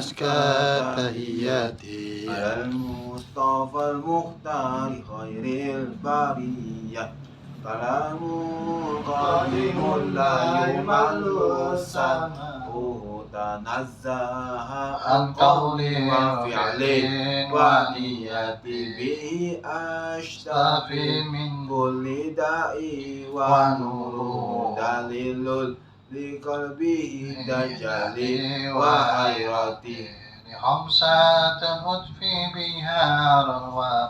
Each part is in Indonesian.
وأزكى تحياتي على المصطفى المختار خير البرية كلام قديم لا يمل سمعه تنزه عن قول وفعل ونية به أشتفي من كل داء ونوره دليل لقلبه تجلي وحيرتي خمسة أطفي بها الأنوار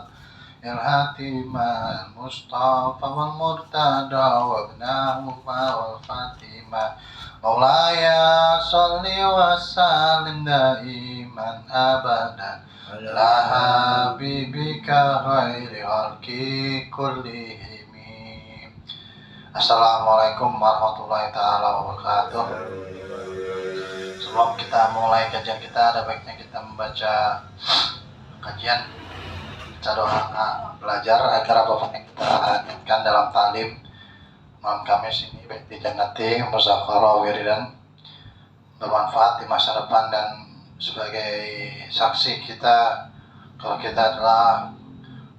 الهاتمة المصطفى والمرتضى وابنهما والفاطمة مولاي صل وسلم دائما أبدا على حبيبك خير خلق كلهم. Assalamualaikum warahmatullahi taala wabarakatuh. Sebelum kita mulai kajian kita, ada baiknya kita membaca kajian, kita doa belajar agar apapun yang kita inginkan dalam talim malam Kamis ini baik di jannati, muzakarah, wiridan bermanfaat di masa depan dan sebagai saksi kita kalau kita adalah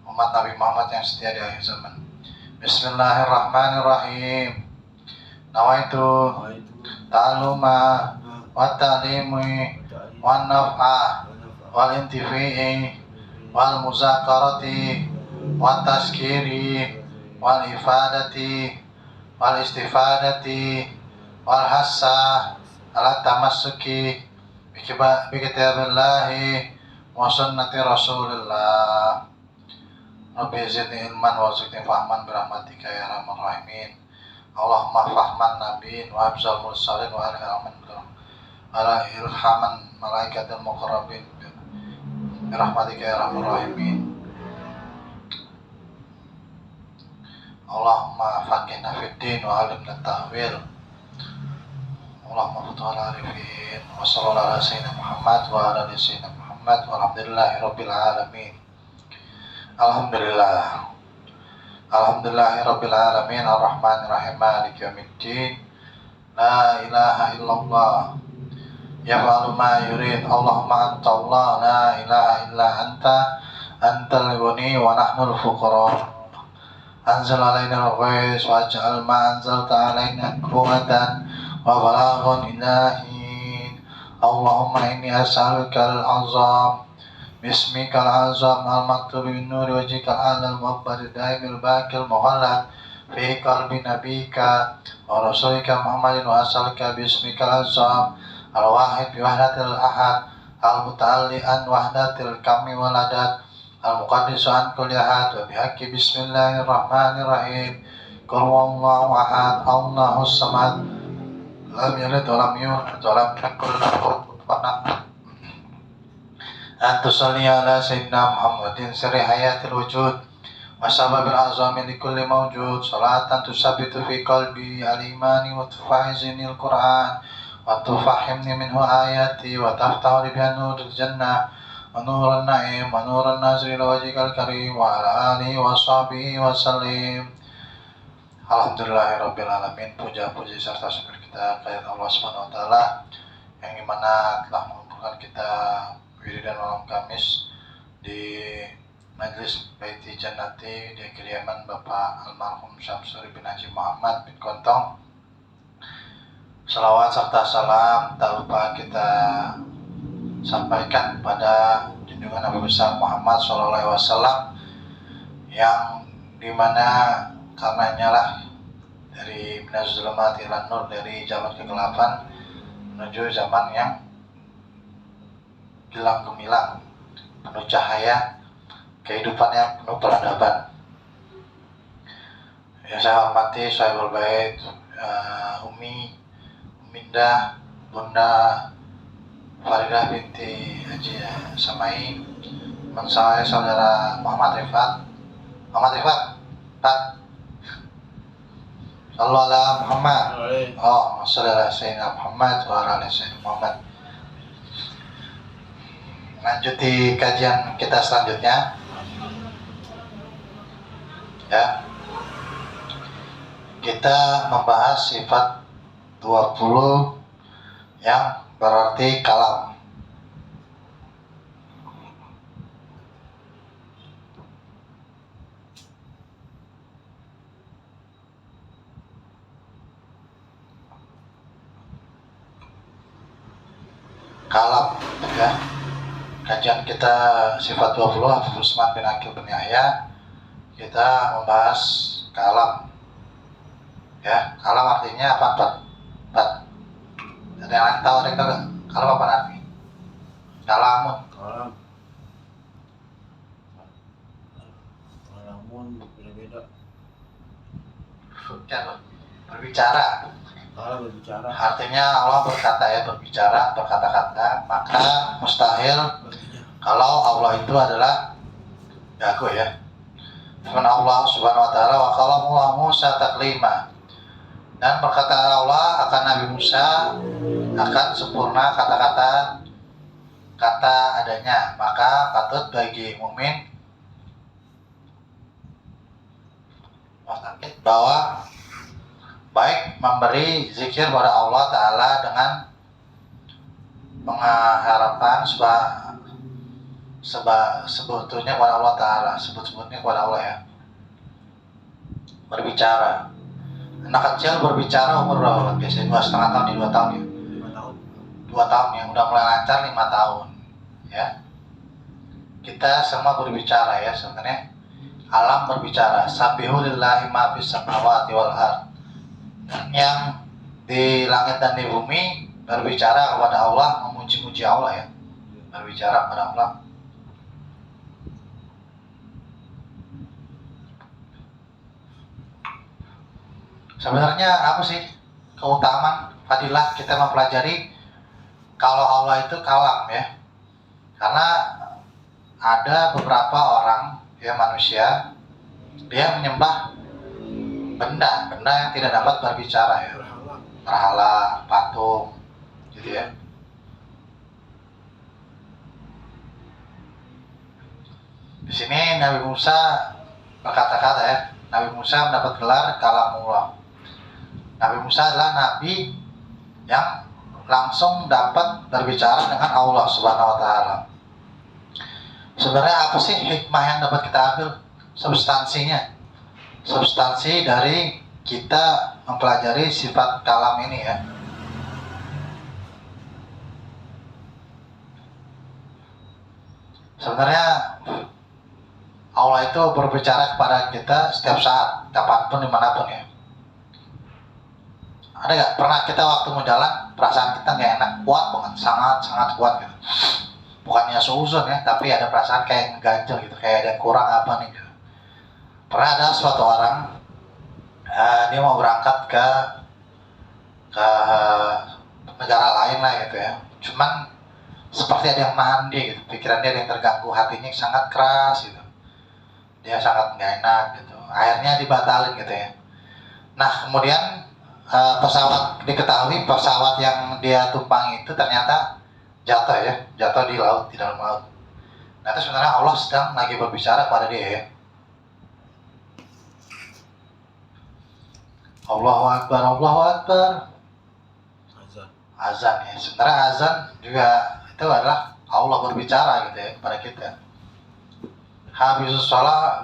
umat Nabi Muhammad yang setia di akhir zaman. Bismillahirrahmanirrahim. Nawaitu ta'aluma wa ta'limi wa naf'a wal intifi'i wal muzakarati wa tazkiri wal ifadati wal istifadati wal hassa ala tamassuki bi kitabillahi wa sunnati rasulillah. Rabbi zidni ilman wa zidni fahman birahmatika ya arhamar rahimin. Allahumma fahman nabiin wa abzal mursalin wa ala ilhaman malaikatil muqarrabin birahmatika ya arhamar rahimin. Allahumma faqihna fid din wa alimna ta'wil. Allahumma futuhal arifin wa sallallahu ala sayyidina Muhammad wa ala ali sayyidina Muhammad walhamdulillahi rabbil alamin. Alhamdulillah. Alhamdulillahi rabbil alamin arrahmanir rahim maliki yaumiddin. La ilaha illallah yaf'alu ma yurid. Allahumma anta Allah la ilaha illa anta antal ghani wa nahnul fuqara. Anzal alaina al-ghais waj'al ma anzalta alaina quwwatan wa balaghan ilahin. Allahumma inni as'aluka al-azam bismikal azam al-maktubi bin nuri wajhikal alal muhabbar daimil bakil muhallad fi qalbi nabika wa rasulika Muhammadin wa as'aluka bismikal azam al-wahid bi wahdatil ahad al-muta'alli an wahdatil kami waladat al-muqaddisu an kulli ahad wa bihaqqi bismillahirrahmanirrahim. Qul huwallahu ahad Allahus samad lam yalid wa lam yulad wa lam yakul lahu kufuwan ahad. Antusalli ala sayyidina Muhammadin sirri hayatil wujud wa sababil azami li kulli mawjud salatan tusabitu fi qalbi al-imani wa tufahizinil Qur'an wa tufahimni minhu ayati wa taftahu li bihan nuril jannah wa nuran na'im wa nuran nazri ila wajhikal karim wa ala alihi wa sahbihi wa sallim. Alhamdulillahirabbil alamin. Puja-puji serta syukur kita kepada Allah Subhanahu wa taala yang dimana telah mengumpulkan kita wiridan malam Kamis di Majelis Baiti Jannati di kediaman Bapak almarhum Syamsuri bin Haji Muhammad bin Kontong. Salawat serta salam tak lupa kita sampaikan pada junjungan Nabi besar Muhammad SAW yang dimana karenanya lah dari minaz zulumati ilan nur, dari zaman kegelapan menuju zaman yang gilang gemilang, penuh cahaya, kehidupan yang penuh peradaban. Yang saya hormati Sahibul Bait, Umi Minda, Bunda Faridah binti Haji Samai, teman saya saudara Muhammad Rifat. Pak, sallallahu ala Muhammad. Oh, sallallahu sayyidina Muhammad wa ala sayyidina Muhammad. Lanjuti kajian kita selanjutnya ya. Kita membahas sifat 20 yang berarti kalam. kalam ya. Kajian kita sifat 20 Habib Usman bin Aqil bin Yahya, kita membahas kalam ya. Kalam artinya apa? Pat. Ada yang lain tahu? Ada yang tahu gak? Kalam apa arti? Kalamun. Kalamun beda-beda. Ya, berbicara. Kalam berbicara. Artinya Allah berkata ya, berbicara, berkata-kata. Maka mustahil kalau Allah itu adalah jago ya. Firman Allah Subhanahu wa taala, wa qalamullah Musa taklima. Dan berkata Allah akan Nabi Musa akan sempurna kata adanya. Maka patut bagi mukmin bahwa baik memberi zikir pada Allah Ta'ala dengan pengharapan sebetulnya kepada Allah Ta'ala, sebut-sebutnya kepada Allah ya. Berbicara. Anak kecil berbicara umur berapa? Biasanya 2,5 tahun ya, 2 tahun ya. 2 tahun ya, udah mulai lancar 5 tahun ya. Kita semua berbicara ya sebenarnya. Alam berbicara. Sabbihu lillahi ma fis samawati wal ardh. Yang di langit dan di bumi berbicara kepada Allah, memuji-muji Allah ya. Berbicara kepada Allah. Sebenarnya apa sih keutamaan fadilah kita mempelajari kalau Allah itu kalam ya? Karena ada beberapa orang ya, manusia, dia menyembah benda yang tidak dapat berbicara ya, berhala, patung gitu ya. Di sini Nabi Musa berkata-kata ya, Nabi Musa mendapat gelar kalamullah. Nabi Musa adalah nabi yang langsung dapat berbicara dengan Allah Subhanahu wa taala. Sebenarnya apa sih hikmah yang dapat kita ambil? Substansi dari kita mempelajari sifat kalam ini ya. Sebenarnya Allah itu berbicara kepada kita setiap saat, kapanpun, dimanapun ya. Ada gak pernah kita waktu mau jalan perasaan kita gak enak, kuat banget, sangat kuat gitu. Bukannya seuzon ya, tapi ada perasaan kayak ngeganjel gitu, kayak ada kurang apa nih gitu. Pernah ada suatu orang, dia mau berangkat ke negara lain lah gitu ya. Cuman seperti ada yang menahan dia gitu, pikiran dia ada yang terganggu, hatinya sangat keras gitu. Dia sangat nggak enak gitu. Akhirnya dibatalin gitu ya. Nah kemudian diketahui pesawat yang dia tumpangi itu ternyata jatuh ya, jatuh di laut, di dalam laut. Nah itu sebenarnya Allah sedang lagi berbicara kepada dia ya. Allahu Akbar, Allahu Akbar. Azan ya. Sebenarnya azan juga itu adalah Allah berbicara gitu ya kepada kita. Hafizus shalah,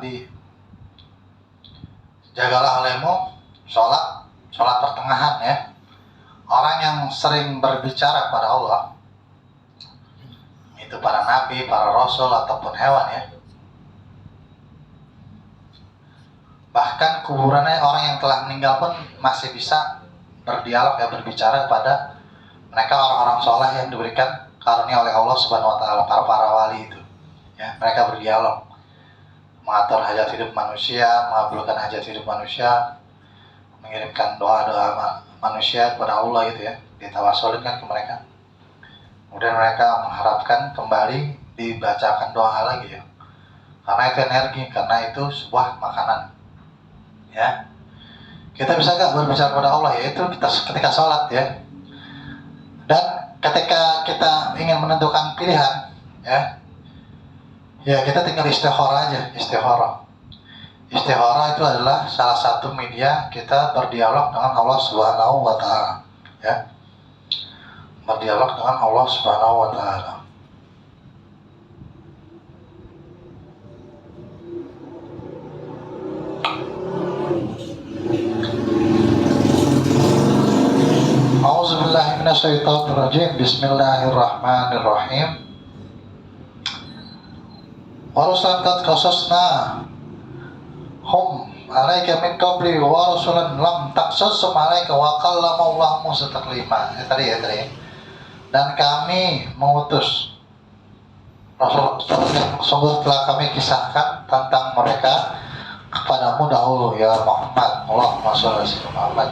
jagalah olehmu sholat pertengahan ya. Orang yang sering berbicara kepada Allah, itu para nabi, para rasul ataupun hewan ya. Bahkan kuburannya orang yang telah meninggal pun masih bisa berdialog ya, berbicara kepada mereka, orang-orang soleh yang diberikan karunia oleh Allah Subhanahu wa taala, para wali itu. Ya, mereka berdialog, mengatur hajat hidup manusia, mengabulkan hajat hidup manusia, mengirimkan doa-doa manusia kepada Allah gitu ya, ditawasulin kan ke mereka. Kemudian mereka mengharapkan kembali dibacakan doa lagi ya, karena itu energi, karena itu sebuah makanan ya. Kita bisa gak berbicara kepada Allah, yaitu kita ketika sholat ya, dan ketika kita ingin menentukan pilihan ya kita tinggal istikharah aja. Istikharah itu adalah salah satu media kita berdialog dengan Allah Subhanahu wa taala ya. Berdialog dengan Allah Subhanahu wa taala. A'udzubillahi minasyaitonir rajim. Bismillahirrahmanirrahim. Wa rusulan qad qasasna hum alaika min qabli wa rusulan lam taqsassum alaika wa kallama Allah Musa taklima. Tadi. Dan kami mengutus Rasul-Rasul yang sungguh telah kami kisahkan tentang mereka kepadamu dahulu ya Muhammad. Allahumma shalli ala Muhammad.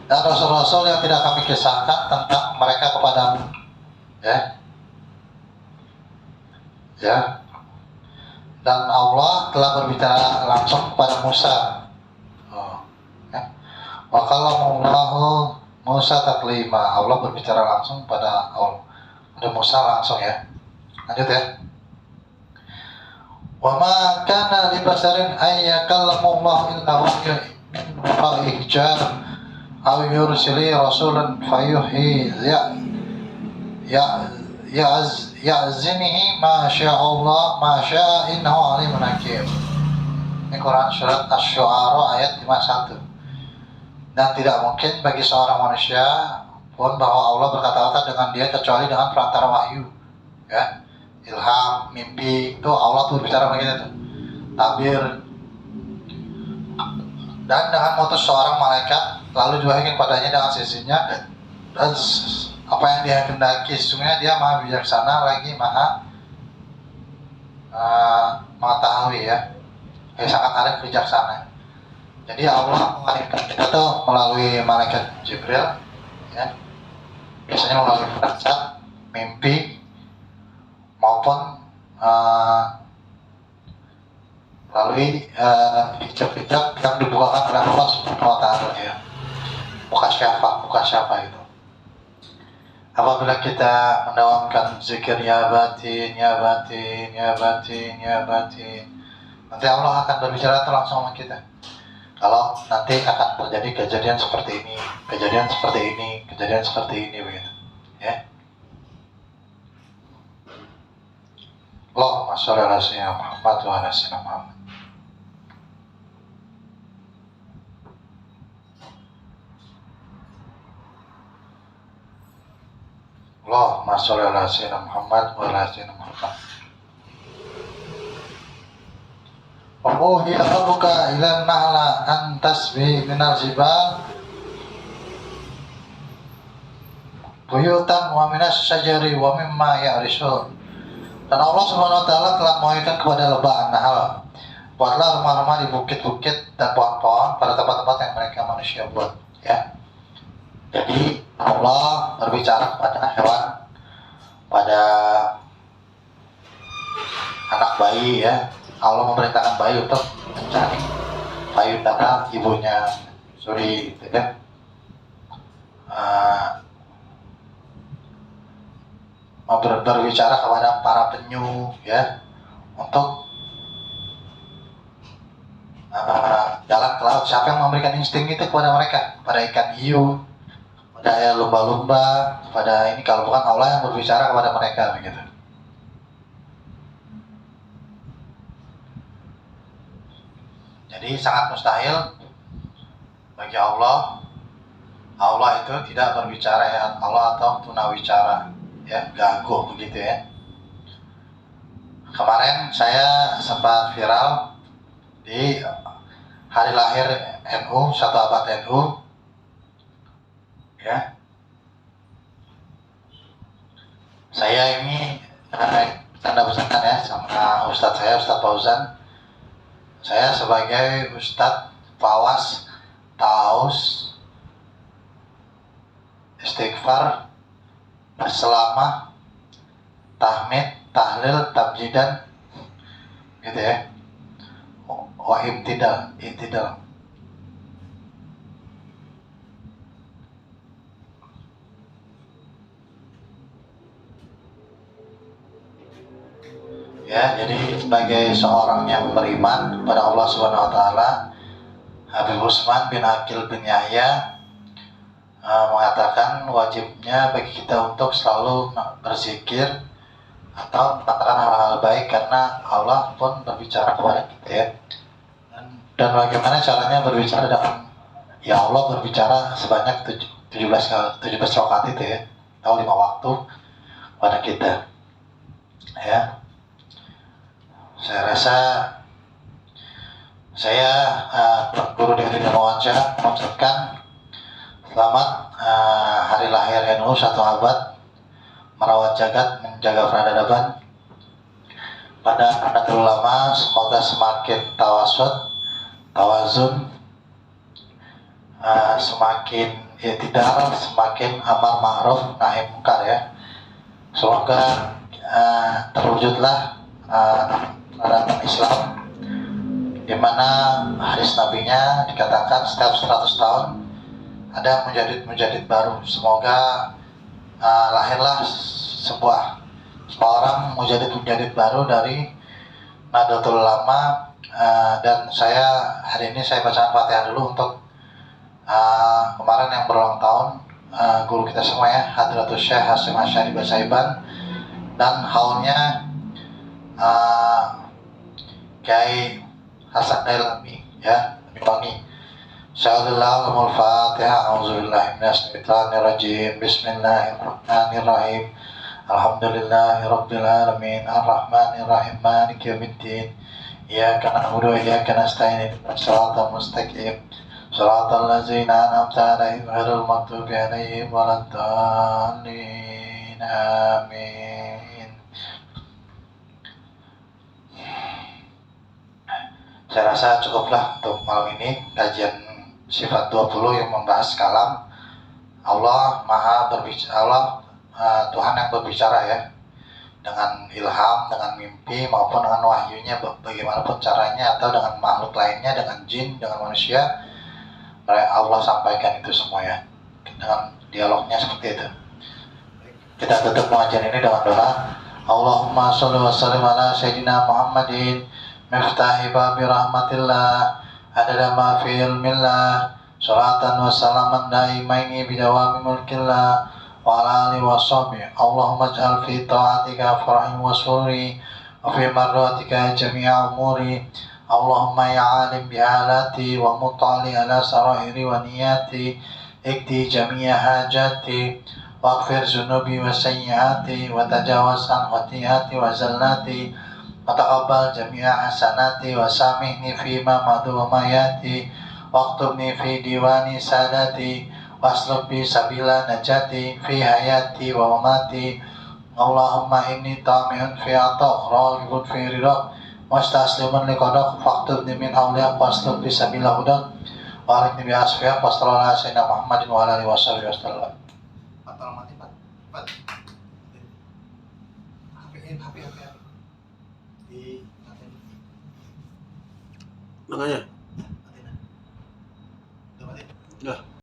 Dan Rasul-Rasul yang tidak kami kisahkan tentang mereka kepadamu. Ya. Dan Allah telah berbicara langsung kepada Musa. Wa kallama Allahu Musa taklima. Allah berbicara langsung pada Musa langsung ya. Lanjut ya. Wa ma kana li basarin ay yakallamu Allah illa wahyan min wara'i hijab aw yursili rasulan fayuhi ya'zinihi ma syaa Allah ma syaa innahu alimun hakim. Ini Quran surat Asy-Syu'ara ayat 51. Dan tidak mungkin bagi seorang manusia pun bahwa Allah berkata-kata dengan dia kecuali dengan perantara wahyu. Ya. Ilham, mimpi, itu Allah tuh berbicara begitu tuh. Tabir. Dan dengan mengutus seorang malaikat lalu diwahyukan padanya dengan sisinya dan apa yang dia kehendaki. Sesungguhnya dia maha bijaksana lagi maha mengetahui ya. Sangat arif bijaksana. Jadi Allah mewahyukan kita tuh melalui malaikat Jibril ya. Biasanya melalui firasat, mimpi maupun melalui hijab-hijab yang dibukakan oleh Allah Subhanahu wa taala ya. Buka siapa itu. Apabila kita mendawamkan zikir ya batin, nanti Allah akan berbicara langsung sama kita. Kalau nanti akan terjadi kejadian seperti ini begitu. Ya. Allahumma shalli ala sayyidina Muhammad wa ala sayyidina Muhammad. Allahumma shalli ala sayyidina Muhammad wa ala sayyidina Muhammad. Wa uhiya rabbuka ila nahla an tasbi minal jibal buyutan wa minas syajari wa mimma ya'rishun. Dan Allah Subhanahu wa taala telah mewahyukan kepada lebah An-Nahl, buatlah rumah-rumah di bukit-bukit dan pohon-pohon pada tempat-tempat yang mereka manusia buat ya. Jadi Allah berbicara kepada hewan, pada anak bayi ya. Allah memerintahkan bayi untuk mencari payudara ibunya suri gitu ya. Berbicara kepada para penyu ya untuk jalan ke laut. Siapa yang memberikan insting itu kepada mereka, pada ikan hiu, pada lumba-lumba, pada ini, kalau bukan Allah yang berbicara kepada mereka begitu. Jadi sangat mustahil bagi Allah itu tidak berbicara ya Allah atau tunawicara ya, ganggu begitu ya. Kemarin saya sempat viral di hari lahir NU, 1 abad NU ya. Saya ini bercanda-bercanda ya sama Ustadz saya, Ustadz Fauzan. Saya sebagai Ustadz Fawas, Taus, istighfar, berselamah, tahmid, tahlil, tabjidan gitu ya. Wa intidal. Ya, jadi sebagai seorang yang beriman kepada Allah Subhanahu wa taala, Habib Usman bin Aqil bin Yahya mengatakan wajibnya bagi kita untuk selalu berzikir atau mengatakan hal-hal baik karena Allah pun berbicara kepada kita ya. Dan bagaimana caranya berbicara dengan ya Allah berbicara sebanyak 17 rakaat itu ya, atau 5 waktu pada kita. Ya, saya rasa saya Guru Dewi Darmawansyah mengucapkan selamat hari lahir NU 1 abad, merawat jagat, menjaga peradaban. Pada Nahdlatul Ulama, semoga semakin tawazun, semakin i'tidal, semakin amar ma'ruf nahi munkar ya. Semoga terwujudlah peradaban Islam, di mana hadis nabinya dikatakan setiap 100 tahun ada mujadid baru. Semoga lahirlah seorang mujadid baru dari Nahdlatul Ulama. Dan saya hari ini saya bacakan Fatihah dulu untuk kemarin yang berulang tahun guru kita semua ya, Hadratus Syekh Hasyim Asy'ari Basaiban, dan haulnya Kiai Hasan Dailami ya, Banyuwangi. Syahadullah Fatihah. A'udzubillahi minasyaitonirrajim. Bismillahirrahmanirrahim. Alhamdulillahirabbil alamin. Arrahmanirrahim. Maliki yaumiddin. Iyyaka na'budu wa iyyaka nasta'in. Ihdinas siratal mustaqim. Shiratal ladzina an'amta 'alaihim ghairil maghdubi 'alaihim waladdallin. Amin. Saya rasa cukuplah untuk malam ini kajian sifat 20 yang membahas kalam. Allah Maha berbicara, Allah Tuhan yang berbicara ya, dengan ilham, dengan mimpi maupun dengan wahyunya, bagaimanapun caranya, atau dengan makhluk lainnya, dengan jin, dengan manusia, Allah sampaikan itu semua ya, dengan dialognya seperti itu. Kita tutup pengajian ini dengan doa. Allahumma sholli wa sallim ala sayyidina Muhammadin miftahi babi rahmatillah adada ma fi ilmillah salatan wa salaman daimaini bidawami mulkillah wa ala alihi wa sahbihi. Allahumma ij'al fi ta'atika farahim wa sururi wa fi marratika jami'a umuri. Allahumma ya alim bihalati wa mutali ala sarahiri wa niyati ikti jami'a hajati waghfir zunubi wa sayyiati wa tajawaz an khati'ati wa zallati wa taqabbal jami'a hasanati wa samihni fima madu wa mayati waktubni fi diwani sadati wasluk bi sabila najati fi hayati wa mamati. Allahumma inni tami'un fi atak raghibun fi ridak wastaslimun liqadak faktubni min awliyak wasluk bi sabila hudak wa alikni bi asfiyak wassallallahu ala sayyidina Muhammadin wa ala alihi wa sahbihi wasallam. Makanya. Udah.